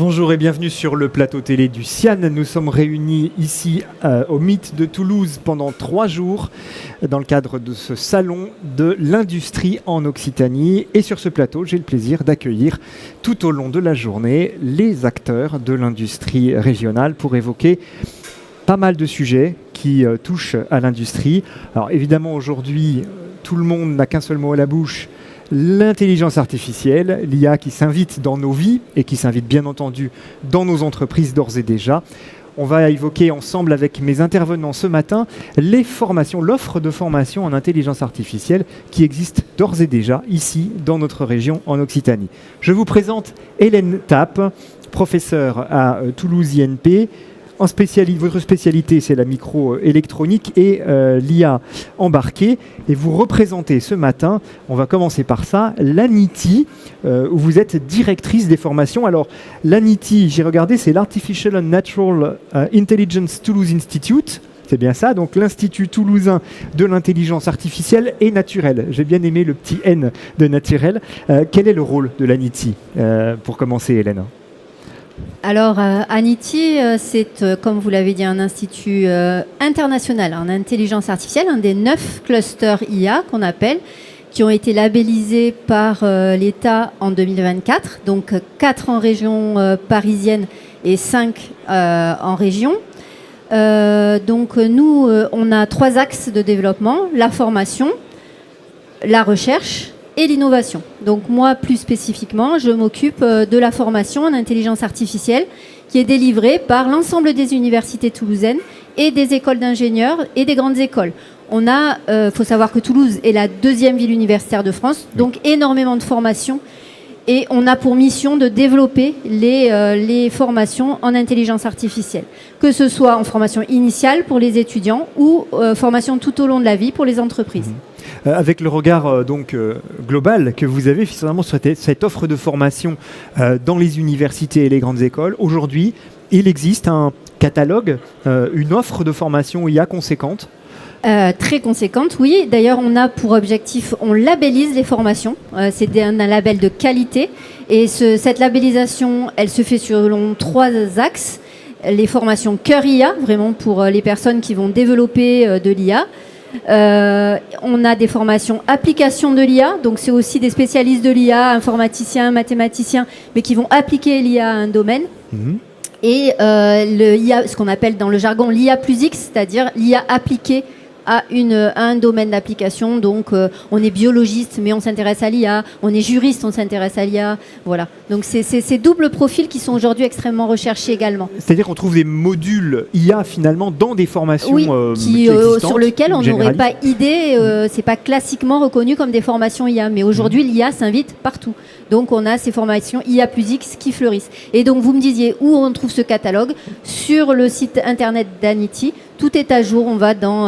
Bonjour et bienvenue sur le plateau télé du CIAN. Nous sommes réunis ici au Mythe de Toulouse pendant 3 jours dans le cadre de ce salon de l'industrie en Occitanie. Et sur ce plateau, j'ai le plaisir d'accueillir tout au long de la journée les acteurs de l'industrie régionale pour évoquer pas mal de sujets qui touchent à l'industrie. Alors évidemment aujourd'hui, tout le monde n'a qu'un seul mot à la bouche. L'intelligence artificielle, l'IA qui s'invite dans nos vies et qui s'invite bien entendu dans nos entreprises d'ores et déjà. On va évoquer ensemble avec mes intervenants ce matin les formations, l'offre de formation en intelligence artificielle qui existe d'ores et déjà ici dans notre région en Occitanie. Je vous présente Hélène Tappe, professeure à Toulouse INP. Votre spécialité, c'est la microélectronique et l'IA embarquée. Et vous représentez ce matin, on va commencer par ça, l'ANITI, où vous êtes directrice des formations. Alors, l'ANITI, j'ai regardé, c'est l'Artificial and Natural Intelligence Toulouse Institute. C'est bien ça, donc l'Institut toulousain de l'intelligence artificielle et naturelle. J'ai bien aimé le petit N de naturel. Quel est le rôle de l'ANITI pour commencer, Hélène ? Alors, ANITI, c'est, comme vous l'avez dit, un institut international en intelligence artificielle, un des 9 clusters IA qu'on appelle, qui ont été labellisés par l'État en 2024, donc 4 en région parisienne et 5 en région. Donc nous, on a 3 axes de développement, la formation, la recherche et l'innovation. Donc moi, plus spécifiquement, je m'occupe de la formation en intelligence artificielle qui est délivrée par l'ensemble des universités toulousaines et des écoles d'ingénieurs et des grandes écoles. On a, faut savoir que Toulouse est la 2e ville universitaire de France, donc énormément de formations. Et on a pour mission de développer les formations en intelligence artificielle, que ce soit en formation initiale pour les étudiants ou formation tout au long de la vie pour les entreprises. Avec le regard global que vous avez finalement sur cette offre de formation dans les universités et les grandes écoles, aujourd'hui, il existe un catalogue, une offre de formation IA conséquente. Très conséquente, oui. D'ailleurs, on a pour objectif, on labellise les formations. C'est un label de qualité. Et cette labellisation, elle se fait selon 3 axes. Les formations cœur IA, vraiment pour les personnes qui vont développer de l'IA. On a des formations application de l'IA, donc c'est aussi des spécialistes de l'IA, informaticiens, mathématiciens, mais qui vont appliquer l'IA à un domaine. Et le IA, ce qu'on appelle dans le jargon l'IA plus X, c'est-à-dire l'IA appliquée à un domaine d'application. Donc on est biologiste mais on s'intéresse à l'IA, on est juriste, on s'intéresse à l'IA, voilà. Donc c'est ces doubles profils qui sont aujourd'hui extrêmement recherchés également. C'est-à-dire qu'on trouve des modules IA finalement dans des formations sur lesquelles on n'aurait pas idée, c'est pas classiquement reconnu comme des formations IA, mais aujourd'hui l'IA s'invite partout. Donc on a ces formations IA plus X qui fleurissent. Et donc vous me disiez où on trouve ce catalogue, sur le site internet d'ANITI. Tout est à jour, on va dans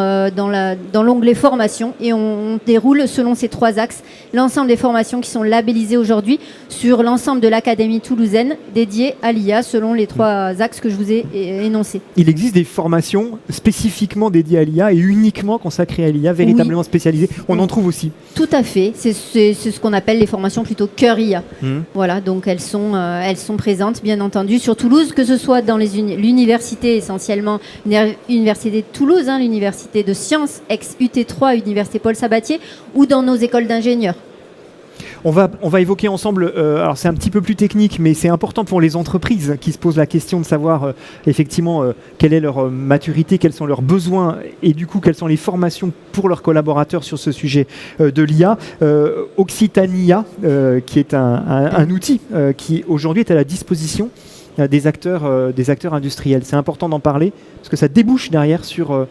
l'onglet formation et on déroule selon ces 3 axes l'ensemble des formations qui sont labellisées aujourd'hui sur l'ensemble de l'académie toulousaine dédiée à l'IA selon les 3 axes que je vous ai énoncés. Il existe des formations spécifiquement dédiées à l'IA et uniquement consacrées à l'IA, véritablement spécialisées. On en trouve aussi. Tout à fait, c'est ce qu'on appelle les formations plutôt cœur IA. Voilà, donc elles sont présentes bien entendu sur Toulouse, que ce soit dans l'université essentiellement, l'université de Toulouse, l'université de sciences, ex-UT3, université Paul Sabatier, ou dans nos écoles d'ingénieurs. On va évoquer ensemble, alors c'est un petit peu plus technique, mais c'est important pour les entreprises qui se posent la question de savoir effectivement quelle est leur maturité, quels sont leurs besoins et du coup quelles sont les formations pour leurs collaborateurs sur ce sujet de l'IA. Occitania, qui est un outil qui aujourd'hui est à la disposition des acteurs industriels. C'est important d'en parler parce que ça débouche derrière sur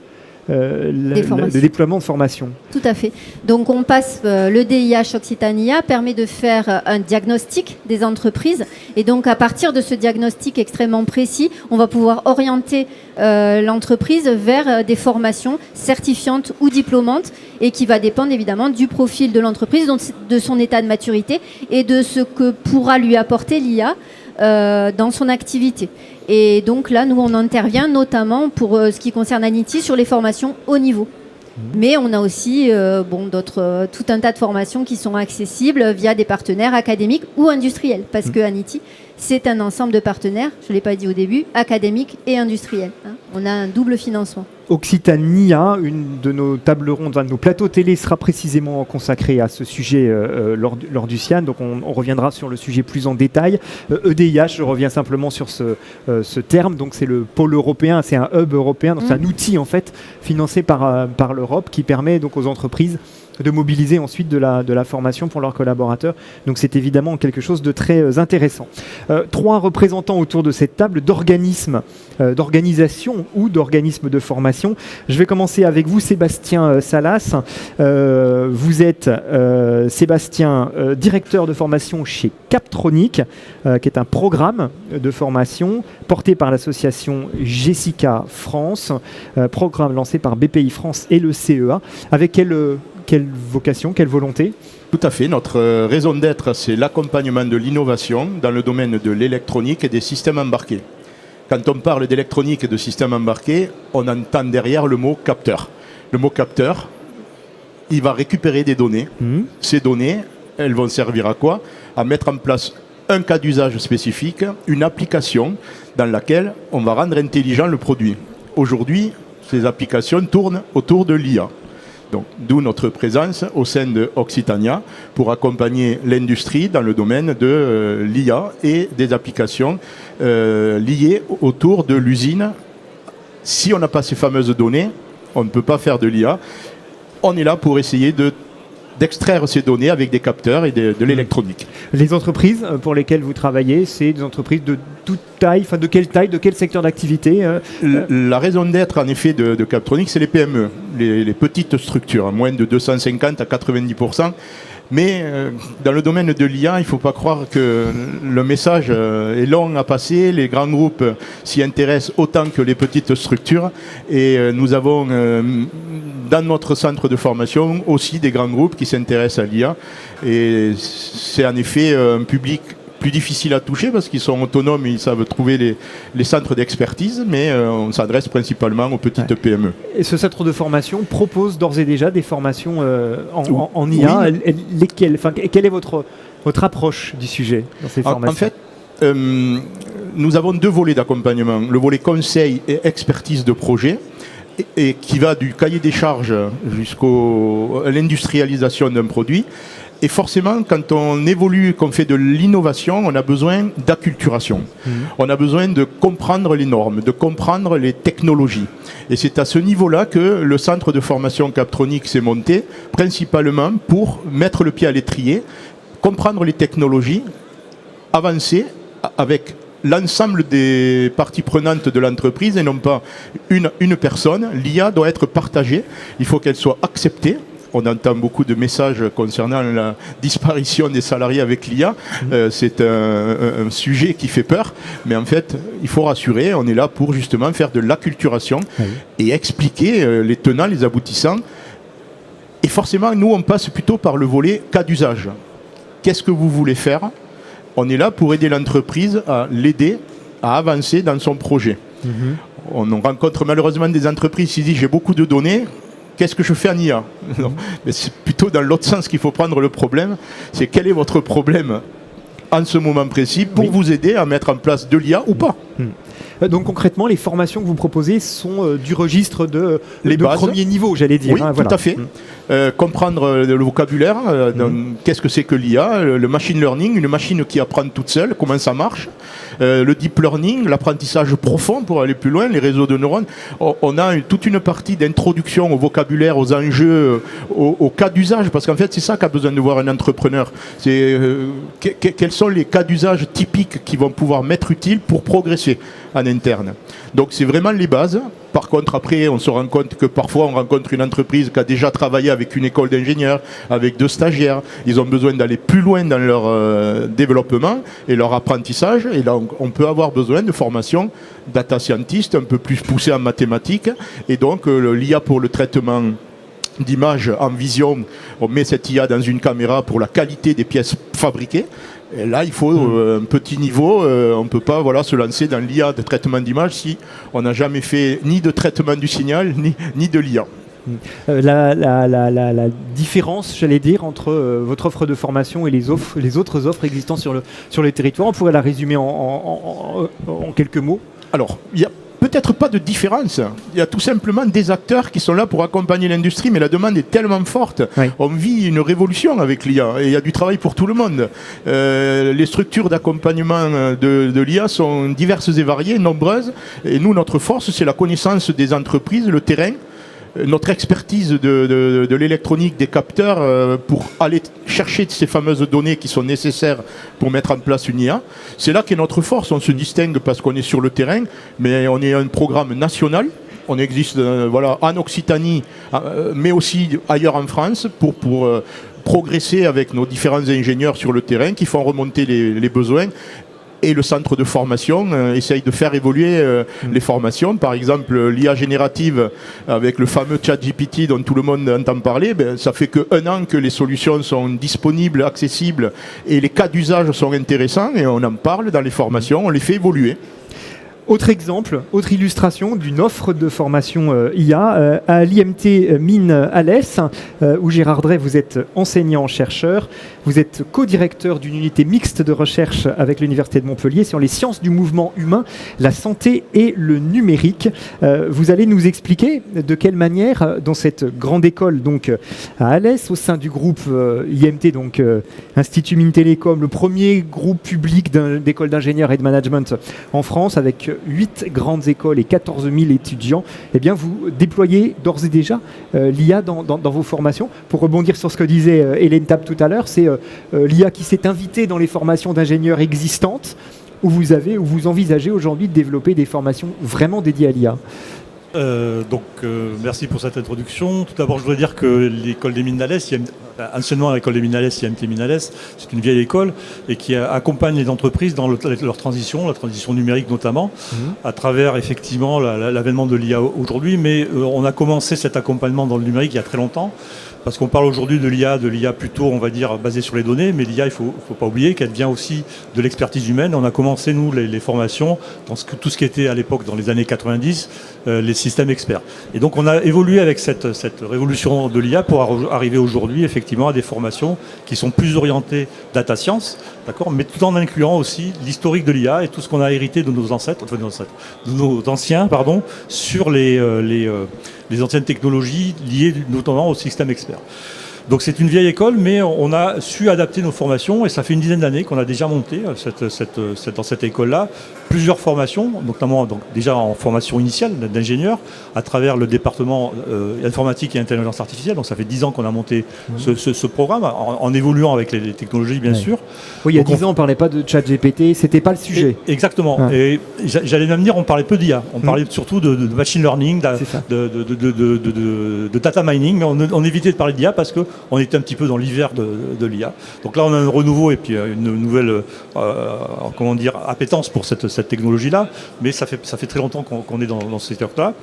le déploiement de formation. Tout à fait. Donc on passe, le DIH Occitania permet de faire un diagnostic des entreprises et donc à partir de ce diagnostic extrêmement précis, on va pouvoir orienter l'entreprise vers des formations certifiantes ou diplômantes et qui va dépendre évidemment du profil de l'entreprise, de son état de maturité et de ce que pourra lui apporter l'IA dans son activité. Et donc là, nous, on intervient notamment pour ce qui concerne ANITI sur les formations haut niveau. Mais on a aussi tout un tas de formations qui sont accessibles via des partenaires académiques ou industriels. Parce que Anity, c'est un ensemble de partenaires, je ne l'ai pas dit au début, académiques et industriels. On a un double financement. Occitania, une de nos tables rondes, un de nos plateaux télé sera précisément consacré à ce sujet lors du CIAN, donc on reviendra sur le sujet plus en détail. EDIH, je reviens simplement sur ce terme, donc c'est le pôle européen, c'est un hub européen, donc c'est un outil en fait financé par l'Europe qui permet donc aux entreprises de mobiliser ensuite de la formation pour leurs collaborateurs. Donc c'est évidemment quelque chose de très intéressant. 3 représentants autour de cette table d'organismes, d'organisation ou d'organismes de formation. Je vais commencer avec vous, Sébastien Salas. Vous êtes, Sébastien, directeur de formation chez Captronic, qui est un programme de formation porté par l'association Jessica France, programme lancé par BPI France et le CEA. Avec quelle vocation, quelle volonté ? Tout à fait. Notre raison d'être, c'est l'accompagnement de l'innovation dans le domaine de l'électronique et des systèmes embarqués. Quand on parle d'électronique et de systèmes embarqués, on entend derrière le mot capteur. Le mot capteur, il va récupérer des données. Ces données, elles vont servir à quoi ? À mettre en place un cas d'usage spécifique, une application dans laquelle on va rendre intelligent le produit. Aujourd'hui, ces applications tournent autour de l'IA. Donc, d'où notre présence au sein de Occitania pour accompagner l'industrie dans le domaine de l'IA et des applications liées autour de l'usine. Si on n'a pas ces fameuses données, on ne peut pas faire de l'IA. On est là pour essayer d'extraire ces données avec des capteurs et de l'électronique. Les entreprises pour lesquelles vous travaillez, c'est des entreprises de toute taille, enfin de quelle taille, de quel secteur d'activité La raison d'être en effet de Captronic, c'est les PME, les petites structures, moins de 250 à 90%. Mais dans le domaine de l'IA, il ne faut pas croire que le message est long à passer. Les grands groupes s'y intéressent autant que les petites structures. Et nous avons dans notre centre de formation aussi des grands groupes qui s'intéressent à l'IA. Et c'est en effet un public plus difficile à toucher parce qu'ils sont autonomes et ils savent trouver les centres d'expertise, mais on s'adresse principalement aux petites PME. Et ce centre de formation propose d'ores et déjà des formations en IA. Oui. Quelle est votre approche du sujet dans ces formations ? En fait, nous avons 2 volets d'accompagnement. Le volet conseil et expertise de projet, et qui va du cahier des charges jusqu'à l'industrialisation d'un produit. Et forcément, quand on évolue, qu'on fait de l'innovation, on a besoin d'acculturation. On a besoin de comprendre les normes, de comprendre les technologies. Et c'est à ce niveau-là que le centre de formation Captronic s'est monté, principalement pour mettre le pied à l'étrier, comprendre les technologies, avancer avec l'ensemble des parties prenantes de l'entreprise et non pas une personne. L'IA doit être partagée, il faut qu'elle soit acceptée. On entend beaucoup de messages concernant la disparition des salariés avec l'IA. C'est un sujet qui fait peur. Mais en fait, il faut rassurer. On est là pour justement faire de l'acculturation et expliquer les tenants, les aboutissants. Et forcément, nous, on passe plutôt par le volet cas d'usage. Qu'est-ce que vous voulez faire ? On est là pour aider l'entreprise à l'aider à avancer dans son projet. On rencontre malheureusement des entreprises qui disent « j'ai beaucoup de données ». Qu'est-ce que je fais en IA ? Non, mais c'est plutôt dans l'autre sens qu'il faut prendre le problème. C'est quel est votre problème en ce moment précis pour vous aider à mettre en place de l'IA ou pas. Donc concrètement, les formations que vous proposez sont du registre de bases. Premier niveau, j'allais dire. Oui, tout à fait. Comprendre le vocabulaire, qu'est-ce que c'est que l'IA, le machine learning, une machine qui apprend toute seule, comment ça marche, le deep learning, l'apprentissage profond pour aller plus loin, les réseaux de neurones. On a toute une partie d'introduction au vocabulaire, aux enjeux, au cas d'usage, parce qu'en fait c'est ça qu'a besoin de voir un entrepreneur. C'est quels sont les cas d'usage typiques qui vont pouvoir m'être utiles pour progresser en interne. Donc c'est vraiment les bases. Par contre, après, on se rend compte que parfois, on rencontre une entreprise qui a déjà travaillé avec une école d'ingénieurs, avec 2 stagiaires. Ils ont besoin d'aller plus loin dans leur développement et leur apprentissage. Et là, on peut avoir besoin de formation data scientist un peu plus poussée en mathématiques. Et donc, l'IA pour le traitement d'images en vision, on met cette IA dans une caméra pour la qualité des pièces fabriquées. Et là, il faut un petit niveau. On ne peut pas se lancer dans l'IA de traitement d'image si on n'a jamais fait ni de traitement du signal, ni de l'IA. La différence, j'allais dire, entre votre offre de formation et les autres offres existant sur le territoire, on pourrait la résumer en quelques mots. Alors, il y a peut-être pas de différence. Il y a tout simplement des acteurs qui sont là pour accompagner l'industrie, mais la demande est tellement forte. Oui. On vit une révolution avec l'IA et il y a du travail pour tout le monde. Les structures d'accompagnement de l'IA sont diverses et variées, nombreuses. Et nous, notre force, c'est la connaissance des entreprises, le terrain, notre expertise de l'électronique, des capteurs, pour aller chercher ces fameuses données qui sont nécessaires pour mettre en place une IA. C'est là qu'est notre force. On se distingue parce qu'on est sur le terrain, mais on est un programme national. On existe en Occitanie, mais aussi ailleurs en France pour progresser avec nos différents ingénieurs sur le terrain qui font remonter les besoins. Et le centre de formation essaye de faire évoluer les formations. Par exemple, l'IA générative avec le fameux ChatGPT dont tout le monde entend parler, ça fait qu'1 an que les solutions sont disponibles, accessibles et les cas d'usage sont intéressants et on en parle dans les formations, on les fait évoluer. Autre exemple, autre illustration d'une offre de formation IA à l'IMT Mines Alès, où Gérard Drey, vous êtes enseignant-chercheur, vous êtes co-directeur d'une unité mixte de recherche avec l'Université de Montpellier sur les sciences du mouvement humain, la santé et le numérique. Vous allez nous expliquer de quelle manière, dans cette grande école donc à Alès, au sein du groupe IMT, donc Institut Mines Télécom, le premier groupe public d'écoles d'ingénieurs et de management en France, avec 8 grandes écoles et 14 000 étudiants, eh bien vous déployez d'ores et déjà l'IA dans vos formations. Pour rebondir sur ce que disait Hélène Tapp tout à l'heure, c'est l'IA qui s'est invitée dans les formations d'ingénieurs existantes, où vous envisagez aujourd'hui de développer des formations vraiment dédiées à l'IA. Merci pour cette introduction. Tout d'abord, je voudrais dire que l'école des Mines d'Alès, anciennement l'école des Mines d'Alès, IMT Mines Alès, c'est une vieille école et qui accompagne les entreprises dans leur transition, la transition numérique notamment, à travers effectivement l'avènement de l'IA aujourd'hui. Mais on a commencé cet accompagnement dans le numérique il y a très longtemps. Parce qu'on parle aujourd'hui de l'IA plutôt, on va dire, basée sur les données, mais l'IA, il ne faut pas oublier qu'elle vient aussi de l'expertise humaine. On a commencé, nous, les formations, dans tout ce qui était à l'époque, dans les années 90, les systèmes experts. Et donc, on a évolué avec cette révolution de l'IA pour arriver aujourd'hui, effectivement, à des formations qui sont plus orientées data science, d'accord, mais tout en incluant aussi l'historique de l'IA et tout ce qu'on a hérité de nos ancêtres, de nos anciens, sur les anciennes technologies liées notamment au système expert. Donc c'est une vieille école, mais on a su adapter nos formations et ça fait une dizaine d'années qu'on a déjà monté dans cette école-là plusieurs formations, notamment donc, déjà en formation initiale d'ingénieur à travers le département informatique et intelligence artificielle. Donc ça fait 10 ans qu'on a monté ce programme en évoluant avec les technologies bien sûr. Oui, il y a 10 ans on ne parlait pas de ChatGPT, c'était pas le sujet. Exactement. Et j'allais même dire on parlait peu d'IA, on parlait surtout de machine learning, de data mining, mais on évitait de parler d'IA parce que on était un petit peu dans l'hiver de l'IA. Donc là, on a un renouveau et puis une nouvelle appétence pour cette technologie-là. Mais ça fait très longtemps qu'on est dans ce secteur-là.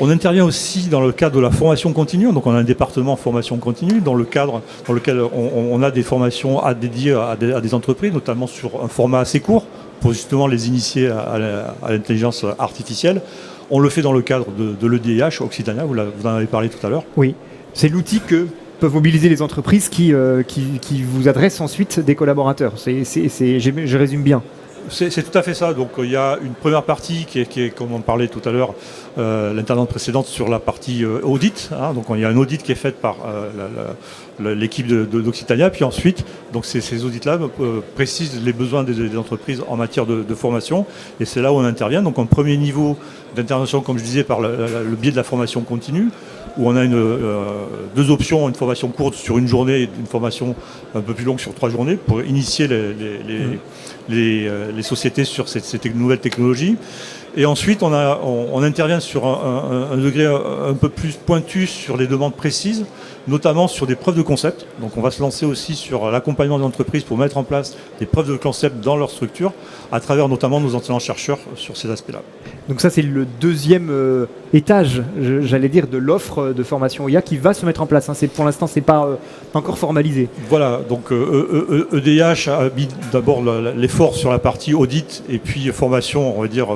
On intervient aussi dans le cadre de la formation continue. Donc on a un département formation continue dans lequel on a des formations dédiées à des entreprises, notamment sur un format assez court pour justement les initier à l'intelligence artificielle. On le fait dans le cadre de l'EDIH Occitania, vous en avez parlé tout à l'heure. Oui, c'est l'outil que peuvent mobiliser les entreprises qui vous adressent ensuite des collaborateurs. Je résume bien. C'est tout à fait ça. Donc il y a une première partie qui est comme on parlait tout à l'heure, l'intervenante précédente sur la partie audit. Donc il y a un audit qui est fait par l'équipe d'Occitania. Puis ensuite, donc ces audits-là précisent les besoins des entreprises en matière de formation. Et c'est là où on intervient. Donc en premier niveau d'intervention, comme je disais, par le biais de la formation continue, où on a deux options, une formation courte sur une journée et une formation un peu plus longue sur 3 journées pour initier les sociétés sur ces nouvelles technologies. Et ensuite, on intervient sur un degré un peu plus pointu sur les demandes précises, notamment sur des preuves de concept. Donc on va se lancer aussi sur l'accompagnement des entreprises pour mettre en place des preuves de concept dans leur structure, à travers notamment nos enseignants-chercheurs sur ces aspects-là. Donc ça, c'est le deuxième étage, j'allais dire, de l'offre de formation IA qui va se mettre en place. Pour l'instant, ce n'est pas encore formalisé. Voilà, donc EDH a mis d'abord l'effort sur la partie audit et puis formation, on va dire,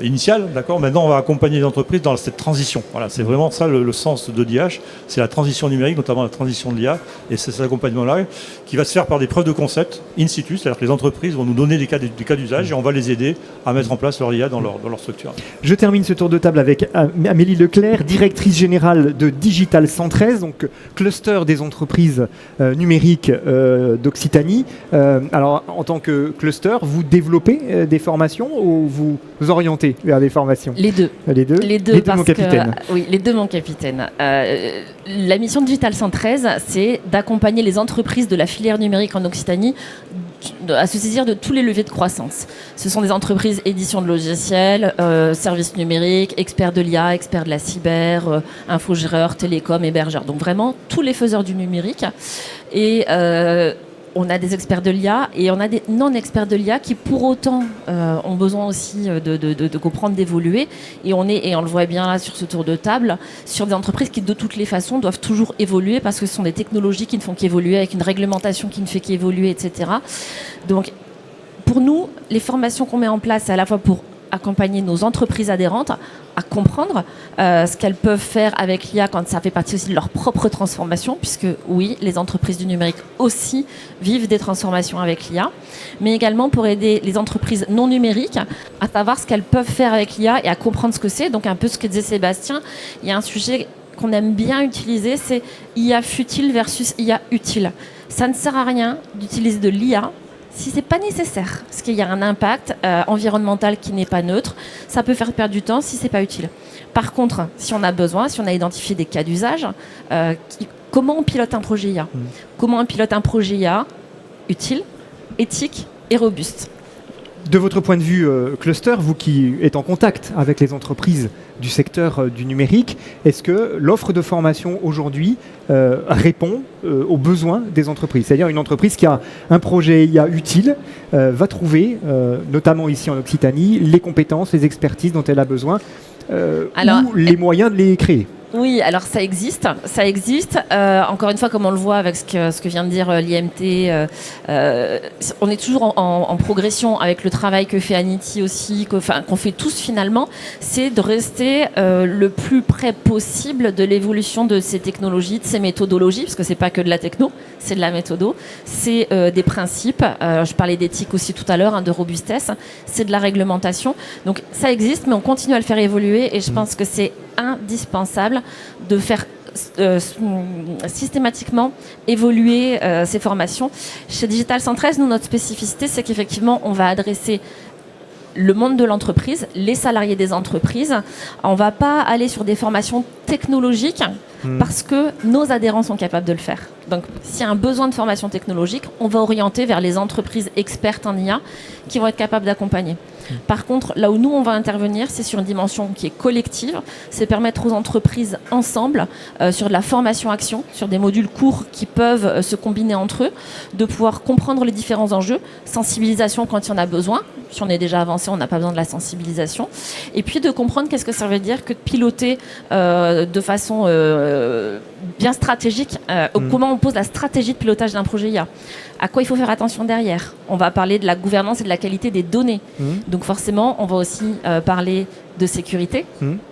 initiale, d'accord. Maintenant, on va accompagner les entreprises dans cette transition. Voilà, c'est vraiment ça le sens de l'IH, c'est la transition numérique, notamment la transition de l'IA, et c'est cet accompagnement-là qui va se faire par des preuves de concept in situ, c'est-à-dire que les entreprises vont nous donner des cas d'usage et on va les aider à mettre en place leur IA dans leur structure. Je termine ce tour de table avec Amélie Leclerc, directrice générale de Digital 113, donc cluster des entreprises numériques d'Occitanie. Alors, en tant que cluster, vous développez des formations ou vous orientez vers des formations? Les deux. Les deux, parce mon capitaine. Oui, les deux, mon capitaine. La mission de Digital 113, c'est d'accompagner les entreprises de la filière numérique en Occitanie à se saisir de tous les leviers de croissance. Ce sont des entreprises édition de logiciels, services numériques, experts de l'IA, experts de la cyber, infogéreurs, télécom, hébergeurs. Donc vraiment tous les faiseurs du numérique. Et on a des experts de l'IA et on a des non-experts de l'IA qui, pour autant, ont besoin aussi de comprendre, d'évoluer. Et on le voit bien là sur ce tour de table, sur des entreprises qui, de toutes les façons, doivent toujours évoluer parce que ce sont des technologies qui ne font qu'évoluer, avec une réglementation qui ne fait qu'évoluer, etc. Donc, pour nous, les formations qu'on met en place, c'est à la fois pour accompagner nos entreprises adhérentes à comprendre ce qu'elles peuvent faire avec l'IA quand ça fait partie aussi de leur propre transformation, puisque oui, les entreprises du numérique aussi vivent des transformations avec l'IA, mais également pour aider les entreprises non numériques à savoir ce qu'elles peuvent faire avec l'IA et à comprendre ce que c'est. Donc un peu ce que disait Sébastien, il y a un sujet qu'on aime bien utiliser, c'est IA futile versus IA utile. Ça ne sert à rien d'utiliser de l'IA si ce n'est pas nécessaire, parce qu'il y a un impact environnemental qui n'est pas neutre, ça peut faire perdre du temps si ce n'est pas utile. Par contre, si on a besoin, si on a identifié des cas d'usage, comment on pilote un projet IA? Comment on pilote un projet IA utile, éthique et robuste? De votre point de vue cluster, vous qui êtes en contact avec les entreprises du secteur du numérique, est-ce que l'offre de formation aujourd'hui répond aux besoins des entreprises? C'est-à-dire une entreprise qui a un projet IA utile va trouver, notamment ici en Occitanie, les compétences, les expertises dont elle a besoin ou les moyens de les créer? Oui, alors ça existe. Encore une fois, comme on le voit avec ce que vient de dire l'IMT, on est toujours en progression avec le travail que fait Anity aussi, qu'on fait tous finalement, c'est de rester le plus près possible de l'évolution de ces technologies, de ces méthodologies, parce que c'est pas que de la techno, c'est de la méthodo, c'est des principes, je parlais d'éthique aussi tout à l'heure, de robustesse, c'est de la réglementation. Donc ça existe, mais on continue à le faire évoluer et je pense que c'est indispensable de faire systématiquement évoluer ces formations. Chez Digital 113, nous, notre spécificité, c'est qu'effectivement, on va adresser le monde de l'entreprise, les salariés des entreprises. On ne va pas aller sur des formations technologiques parce que nos adhérents sont capables de le faire. Donc, s'il y a un besoin de formation technologique, on va orienter vers les entreprises expertes en IA qui vont être capables d'accompagner. Par contre, là où nous, on va intervenir, c'est sur une dimension qui est collective. C'est permettre aux entreprises ensemble, sur de la formation-action, sur des modules courts qui peuvent se combiner entre eux, de pouvoir comprendre les différents enjeux, sensibilisation quand il y en a besoin. Si on est déjà avancé, on n'a pas besoin de la sensibilisation. Et puis de comprendre qu'est-ce que ça veut dire que de piloter de façon bien stratégique, comment on pose la stratégie de pilotage d'un projet IA. À quoi il faut faire attention derrière? On va parler de la gouvernance et de la qualité des données. Donc forcément, on va aussi parler de sécurité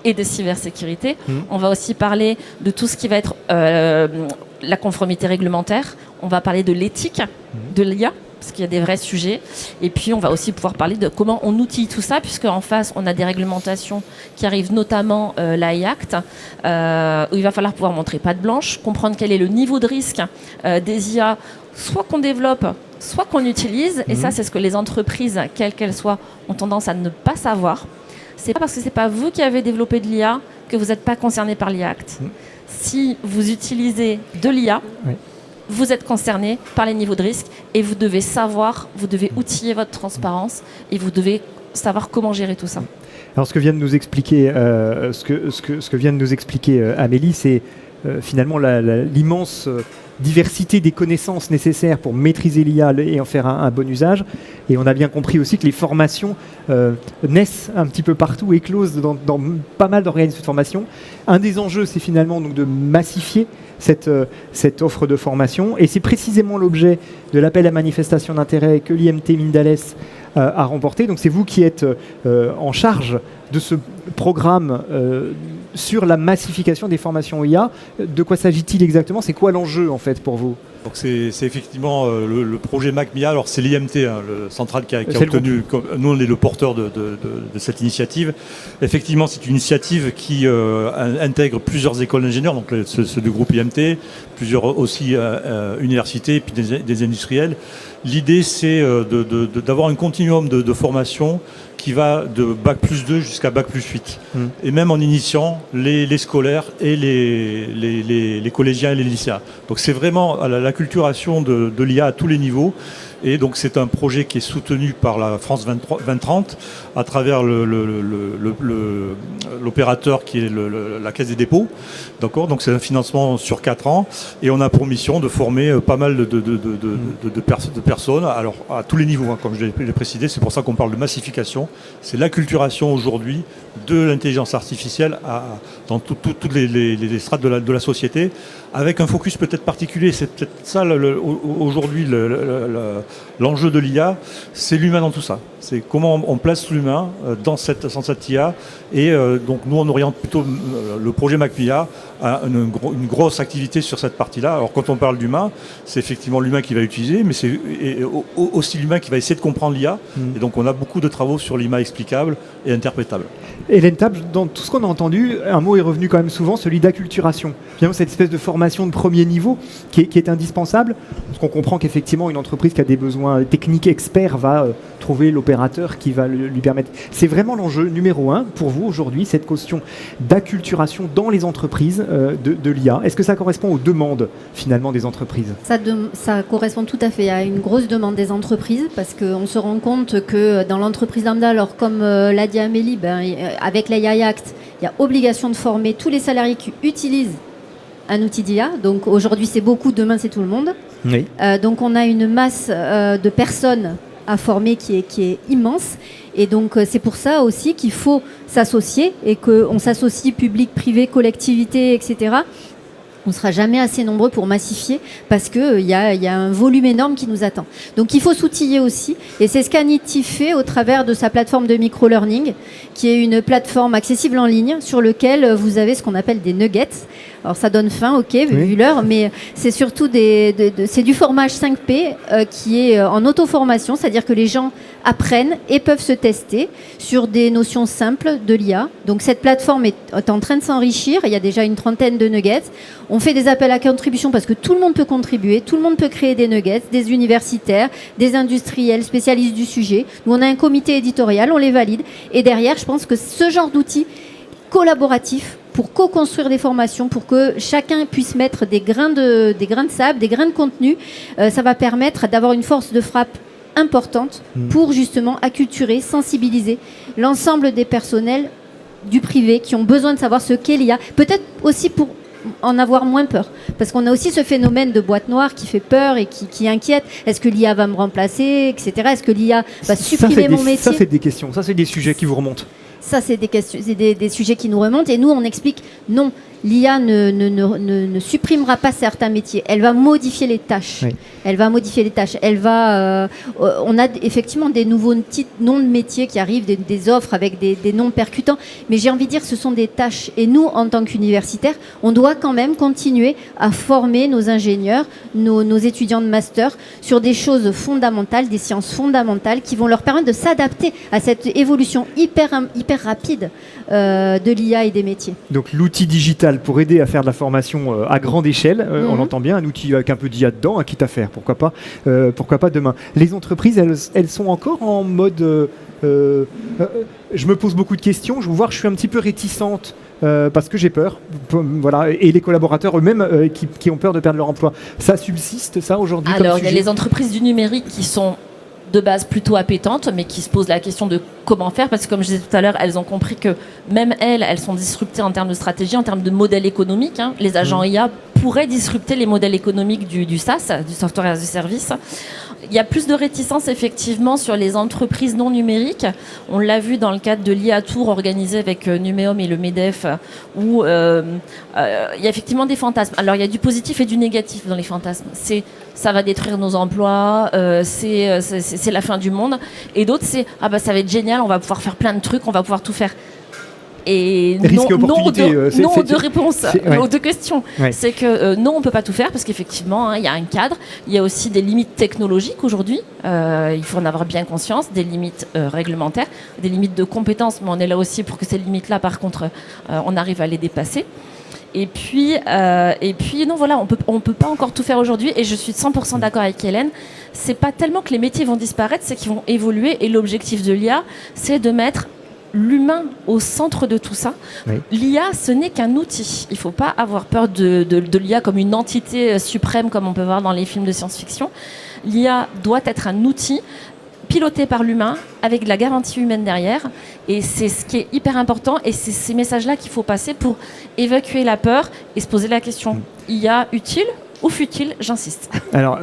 et de cybersécurité. On va aussi parler de tout ce qui va être la conformité réglementaire. On va parler de l'éthique de l'IA, parce qu'il y a des vrais sujets. Et puis, on va aussi pouvoir parler de comment on outille tout ça, puisque en face, on a des réglementations qui arrivent, notamment l'AI Act, où il va falloir pouvoir montrer patte blanche, comprendre quel est le niveau de risque des IA, soit qu'on développe, soit qu'on utilise. Et ça, c'est ce que les entreprises, quelles qu'elles soient, ont tendance à ne pas savoir. C'est pas parce que c'est pas vous qui avez développé de l'IA que vous n'êtes pas concerné par l'AI Act. Si vous utilisez de l'IA, vous êtes concerné par les niveaux de risque et vous devez savoir, vous devez outiller votre transparence et vous devez savoir comment gérer tout ça. Alors ce que vient de nous expliquer, Amélie, c'est finalement l'immense diversité des connaissances nécessaires pour maîtriser l'IA et en faire un bon usage. Et on a bien compris aussi que les formations naissent un petit peu partout, éclosent dans pas mal d'organismes de formation. Un des enjeux, c'est finalement donc de massifier cette offre de formation. Et c'est précisément l'objet de l'appel à manifestation d'intérêt que l'IMT Mindales à remporter. Donc c'est vous qui êtes en charge de ce programme sur la massification des formations IA. De quoi s'agit-il exactement? C'est quoi l'enjeu en fait pour vous? Donc c'est effectivement le projet MacMIA. Alors c'est l'IMT, le central qui a obtenu. Nous on est le porteur de cette initiative. Effectivement, c'est une initiative qui intègre plusieurs écoles d'ingénieurs, donc ceux du groupe IMT, plusieurs aussi universités, puis des industriels. L'idée c'est d'avoir un continuum de formation qui va de Bac plus 2 jusqu'à Bac plus 8. Et même en initiant les scolaires et les collégiens et les lycéens. Donc c'est vraiment à l'acculturation de l'IA à tous les niveaux. Et donc c'est un projet qui est soutenu par la France 2030 à travers l'opérateur qui est la Caisse des dépôts. D'accord, donc c'est un financement sur 4 ans et on a pour mission de former pas mal de personnes, alors à tous les niveaux, hein, comme je l'ai précisé. C'est pour ça qu'on parle de massification. C'est l'acculturation aujourd'hui de l'intelligence artificielle dans toutes les strates de la société, avec un focus peut-être particulier. C'est peut-être ça aujourd'hui l'enjeu de l'IA, c'est l'humain dans tout ça. C'est comment on place l'humain dans cette IA. Et donc nous, on oriente plutôt le projet MacMIA à une grosse activité sur cette partie-là. Alors quand on parle d'humain, c'est effectivement l'humain qui va utiliser, mais c'est aussi l'humain qui va essayer de comprendre l'IA. Et donc on a beaucoup de travaux sur l'IA explicable et interprétable. Hélène Tappe, dans tout ce qu'on a entendu, un mot est revenu quand même souvent, celui d'acculturation. Finalement, cette espèce de formation de premier niveau qui est indispensable, parce qu'on comprend qu'effectivement, une entreprise qui a des besoins techniques experts va trouver l'opérateur qui va lui permettre. C'est vraiment l'enjeu numéro 1 pour vous aujourd'hui, cette question d'acculturation dans les entreprises de l'IA. Est-ce que ça correspond aux demandes finalement des entreprises? Ça correspond tout à fait à une grosse demande des entreprises, parce qu'on se rend compte que dans l'entreprise lambda, alors comme l'a dit Amélie, avec l'AI Act, il y a obligation de former tous les salariés qui utilisent un outil d'IA. Donc aujourd'hui c'est beaucoup, demain c'est tout le monde. Oui. Donc on a une masse de personnes à former qui est immense. Et donc c'est pour ça aussi qu'il faut s'associer, et qu'on s'associe public, privé, collectivité, etc. On ne sera jamais assez nombreux pour massifier, parce qu'il y a un volume énorme qui nous attend. Donc il faut s'outiller aussi, et c'est ce qu'Anity fait au travers de sa plateforme de micro-learning, qui est une plateforme accessible en ligne sur laquelle vous avez ce qu'on appelle des nuggets. Alors ça donne faim, ok, vu l'heure, mais c'est surtout c'est du formage 5P qui est en auto-formation, c'est-à-dire que les gens apprennent et peuvent se tester sur des notions simples de l'IA. Donc cette plateforme est en train de s'enrichir, il y a déjà une 30aine de nuggets. On fait des appels à contribution parce que tout le monde peut contribuer, tout le monde peut créer des nuggets, des universitaires, des industriels spécialistes du sujet. Nous on a un comité éditorial, on les valide, et derrière je pense que ce genre d'outils collaboratifs pour co-construire des formations, pour que chacun puisse mettre des grains de sable, des grains de contenu, ça va permettre d'avoir une force de frappe importante pour justement acculturer, sensibiliser l'ensemble des personnels du privé qui ont besoin de savoir ce qu'est l'IA. Peut-être aussi pour en avoir moins peur. Parce qu'on a aussi ce phénomène de boîte noire qui fait peur et qui inquiète. Est-ce que l'IA va me remplacer, etc. Est-ce que l'IA va supprimer mon métier? Ça, c'est des questions. Ça, c'est des sujets qui vous remontent. Ça, c'est des sujets qui nous remontent. Et nous, on explique non. L'IA ne supprimera pas certains métiers. Elle va modifier les tâches. Oui. Elle va modifier les tâches. Elle va. On a effectivement des nouveaux noms de métiers qui arrivent, des offres avec des noms percutants. Mais j'ai envie de dire, ce sont des tâches. Et nous, en tant qu'universitaires, on doit quand même continuer à former nos ingénieurs, nos étudiants de master sur des choses fondamentales, des sciences fondamentales qui vont leur permettre de s'adapter à cette évolution hyper rapide de l'IA et des métiers. Donc l'outil digital pour aider à faire de la formation à grande échelle, on l'entend bien, un outil avec un peu d'IA dedans, quitte à faire, pourquoi pas demain. Les entreprises, elles sont encore en mode... je me pose beaucoup de questions, je vous vois, je suis un petit peu réticente parce que j'ai peur, voilà, et les collaborateurs eux-mêmes qui ont peur de perdre leur emploi. Ça subsiste, ça, aujourd'hui? Alors, il y a les entreprises du numérique qui sont de base plutôt appétentes, mais qui se posent la question de comment faire, parce que comme je disais tout à l'heure, elles ont compris que même elles sont disruptées en termes de stratégie, en termes de modèle économique. Les agents IA pourrait disrupter les modèles économiques du SaaS, du Software as a Service. Il y a plus de réticence effectivement sur les entreprises non numériques. On l'a vu dans le cadre de l'IA Tour organisé avec Numéum et le MEDEF, où il y a effectivement des fantasmes. Alors il y a du positif et du négatif dans les fantasmes. Ça va détruire nos emplois, c'est la fin du monde. Et d'autres, c'est ça va être génial, on va pouvoir faire plein de trucs, on va pouvoir tout faire. Et non aux deux réponses, aux deux questions. Ouais. C'est que non, on ne peut pas tout faire parce qu'effectivement, il y a un cadre. Il y a aussi des limites technologiques aujourd'hui. Il faut en avoir bien conscience, des limites réglementaires, des limites de compétences. Mais on est là aussi pour que ces limites-là, par contre, on arrive à les dépasser. Et puis non, voilà, on peut pas encore tout faire aujourd'hui. Et je suis 100% d'accord avec Hélène. C'est pas tellement que les métiers vont disparaître, c'est qu'ils vont évoluer. Et l'objectif de l'IA, c'est de mettre l'humain au centre de tout ça. Oui. L'IA, ce n'est qu'un outil. Il ne faut pas avoir peur de l'IA comme une entité suprême, comme on peut voir dans les films de science-fiction. L'IA doit être un outil piloté par l'humain, avec de la garantie humaine derrière. Et c'est ce qui est hyper important. Et c'est ces messages-là qu'il faut passer pour évacuer la peur et se poser la question, IA utile ou futile, j'insiste. Alors,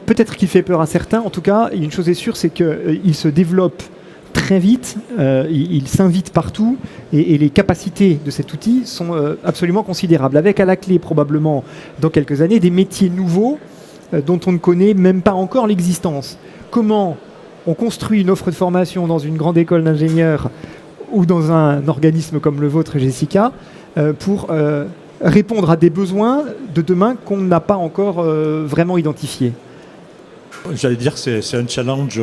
peut-être qu'il fait peur à certains. En tout cas, une chose est sûre, c'est qu'il se développe très vite, il s'invite partout et les capacités de cet outil sont absolument considérables. Avec à la clé, probablement, dans quelques années, des métiers nouveaux dont on ne connaît même pas encore l'existence. Comment on construit une offre de formation dans une grande école d'ingénieurs ou dans un organisme comme le vôtre, Jessica, pour répondre à des besoins de demain qu'on n'a pas encore vraiment identifiés? J'allais dire que c'est un challenge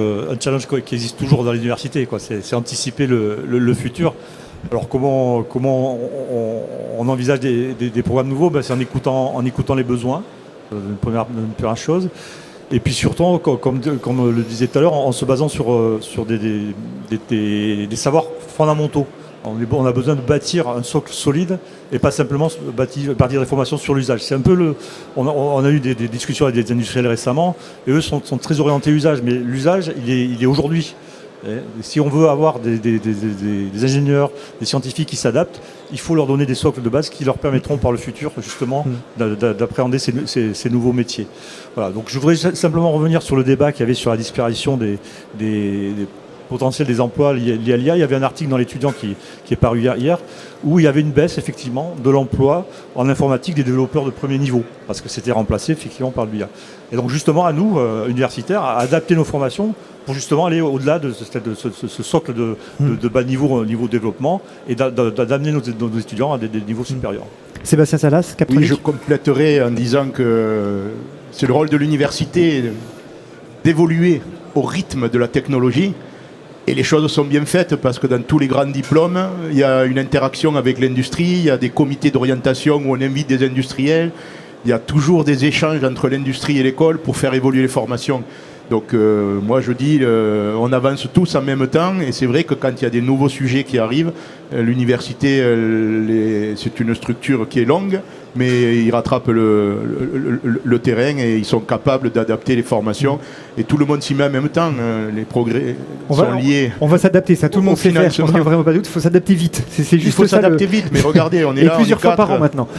qui existe toujours dans l'université. C'est anticiper le futur. Alors comment on envisage des programmes nouveaux? C'est en écoutant les besoins, une première chose. Et puis surtout, comme le disait tout à l'heure, en se basant sur des savoirs fondamentaux. On a besoin de bâtir un socle solide et pas simplement bâtir des formations sur l'usage. C'est un peu on a eu des discussions avec des industriels récemment et eux sont très orientés usage, mais l'usage il est aujourd'hui. Et si on veut avoir des ingénieurs, des scientifiques qui s'adaptent, il faut leur donner des socles de base qui leur permettront par le futur justement d'appréhender ces nouveaux métiers. Voilà. Donc je voudrais simplement revenir sur le débat qu'il y avait sur la disparition des potentiel des emplois liés à l'IA. Il y avait un article dans l'Étudiant qui est paru hier où il y avait une baisse effectivement de l'emploi en informatique des développeurs de premier niveau parce que c'était remplacé effectivement par l'IA. Et donc justement à nous, universitaires, à adapter nos formations pour justement aller au-delà de ce socle de bas niveau développement et d'amener nos étudiants à des niveaux supérieurs. Sébastien Salas, Cap. Oui, je compléterai en disant que c'est le rôle de l'université d'évoluer au rythme de la technologie. Et les choses sont bien faites parce que dans tous les grands diplômes, il y a une interaction avec l'industrie, il y a des comités d'orientation où on invite des industriels, il y a toujours des échanges entre l'industrie et l'école pour faire évoluer les formations. Donc moi je dis, on avance tous en même temps et c'est vrai que quand il y a des nouveaux sujets qui arrivent, l'université c'est une structure qui est longue, mais ils rattrapent le terrain et ils sont capables d'adapter les formations et tout le monde s'y met en même temps. Les progrès sont liés. On va s'adapter, ça tout le monde sait faire, je pense qu'il n'y a vraiment pas de doute, il faut s'adapter vite. C'est juste il faut s'adapter vite, mais regardez, on est et là. Plusieurs fois par an maintenant.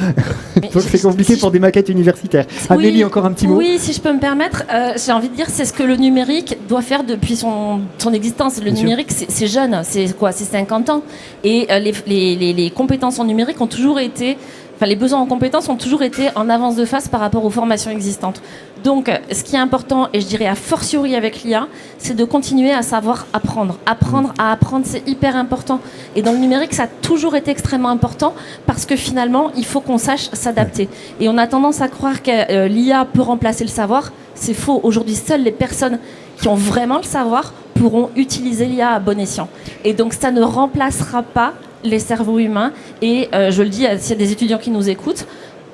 Donc c'est compliqué pour des maquettes universitaires. Amélie, encore un petit mot? Oui, si je peux me permettre, j'ai envie de dire c'est ce que le numérique doit faire depuis son existence. Le numérique, c'est jeune, c'est quoi? C'est 50 ans. Et les compétences en numérique ont toujours été... Enfin, les besoins en compétences ont toujours été en avance de phase par rapport aux formations existantes. Donc, ce qui est important, et je dirais a fortiori avec l'IA, c'est de continuer à savoir apprendre. Apprendre à apprendre, c'est hyper important. Et dans le numérique, ça a toujours été extrêmement important parce que finalement, il faut qu'on sache s'adapter. Et on a tendance à croire que l'IA peut remplacer le savoir. C'est faux. Aujourd'hui, seules les personnes qui ont vraiment le savoir pourront utiliser l'IA à bon escient. Et donc, ça ne remplacera pas les cerveaux humains. Et je le dis, s'il y a des étudiants qui nous écoutent,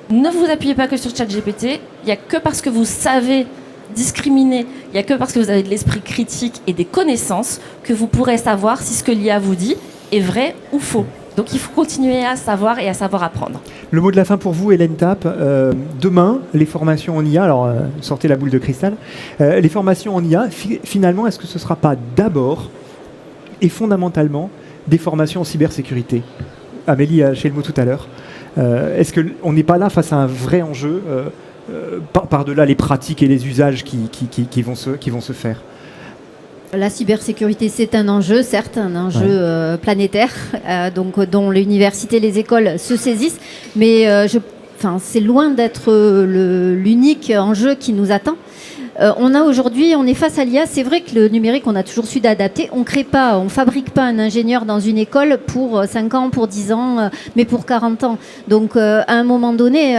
ne vous appuyez pas que sur ChatGPT. Il n'y a que parce que vous savez discriminer, il n'y a que parce que vous avez de l'esprit critique et des connaissances que vous pourrez savoir si ce que l'IA vous dit est vrai ou faux. Donc il faut continuer à savoir et à savoir apprendre. Le mot de la fin pour vous, Hélène Tappe. Demain, les formations en IA, alors sortez la boule de cristal, les formations en IA, finalement, est-ce que ce ne sera pas d'abord et fondamentalement des formations en cybersécurité? Amélie a lâché le mot tout à l'heure. Est-ce qu'on n'est pas là face à un vrai enjeu par-delà les pratiques et les usages qui vont se faire? La cybersécurité, c'est un enjeu, certes, un enjeu planétaire, dont l'université, les écoles se saisissent, mais c'est loin d'être l'unique enjeu qui nous attend. On est face à l'IA. C'est vrai que le numérique, on a toujours su d'adapter. On fabrique pas un ingénieur dans une école pour 5 ans, pour 10 ans, mais pour 40 ans. Donc, à un moment donné,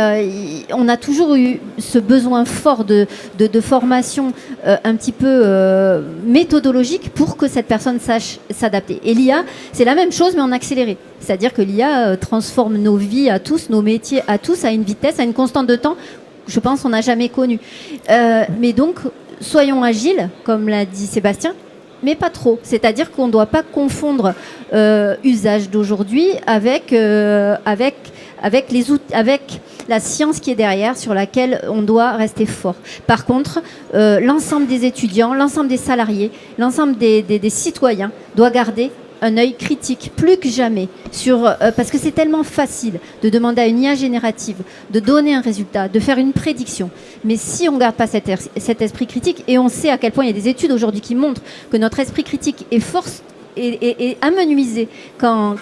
on a toujours eu ce besoin fort de formation un petit peu méthodologique pour que cette personne sache s'adapter. Et l'IA, c'est la même chose, mais en accéléré. C'est-à-dire que l'IA transforme nos vies à tous, nos métiers à tous, à une vitesse, à une constante de temps, je pense, on n'a jamais connu. Mais donc, soyons agiles, comme l'a dit Sébastien, mais pas trop. C'est-à-dire qu'on ne doit pas confondre usage d'aujourd'hui avec la science qui est derrière, sur laquelle on doit rester fort. Par contre, l'ensemble des étudiants, l'ensemble des salariés, l'ensemble des citoyens doit garder un œil critique, plus que jamais, parce que c'est tellement facile de demander à une IA générative de donner un résultat, de faire une prédiction. Mais si on ne garde pas cet esprit critique, et on sait à quel point il y a des études aujourd'hui qui montrent que notre esprit critique est amenuisé quand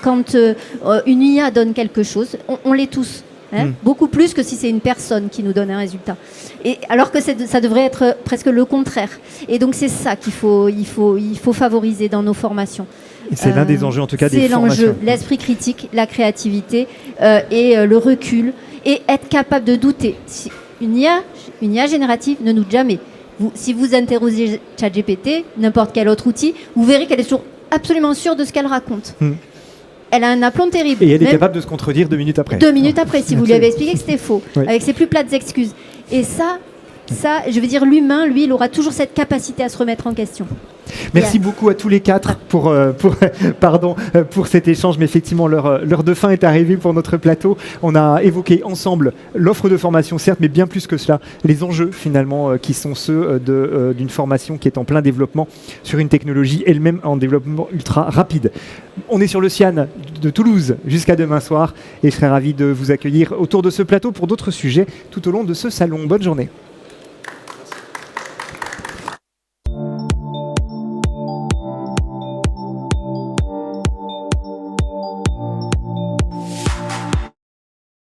une IA donne quelque chose, on l'est tous. Beaucoup plus que si c'est une personne qui nous donne un résultat. Et alors que ça devrait être presque le contraire. Et donc c'est ça il faut favoriser dans nos formations. Et c'est l'un des enjeux en tout cas des formations. C'est l'enjeu, l'esprit critique, la créativité et le recul, et être capable de douter. Une IA générative ne doute jamais. Si vous interrogez ChatGPT, n'importe quel autre outil, vous verrez qu'elle est toujours absolument sûre de ce qu'elle raconte. Elle a un aplomb terrible. Et elle est capable de se contredire 2 minutes après. 2 minutes après, si vous lui avez expliqué que c'était faux, avec ses plus plates excuses. Et ça, je veux dire, l'humain, lui, il aura toujours cette capacité à se remettre en question. Merci beaucoup à tous les 4 pour cet échange. Mais effectivement, l'heure de fin est arrivée pour notre plateau. On a évoqué ensemble l'offre de formation, certes, mais bien plus que cela, les enjeux finalement qui sont ceux d'une formation qui est en plein développement sur une technologie elle-même en développement ultra rapide. On est sur le CIAN de Toulouse jusqu'à demain soir et je serai ravi de vous accueillir autour de ce plateau pour d'autres sujets tout au long de ce salon. Bonne journée.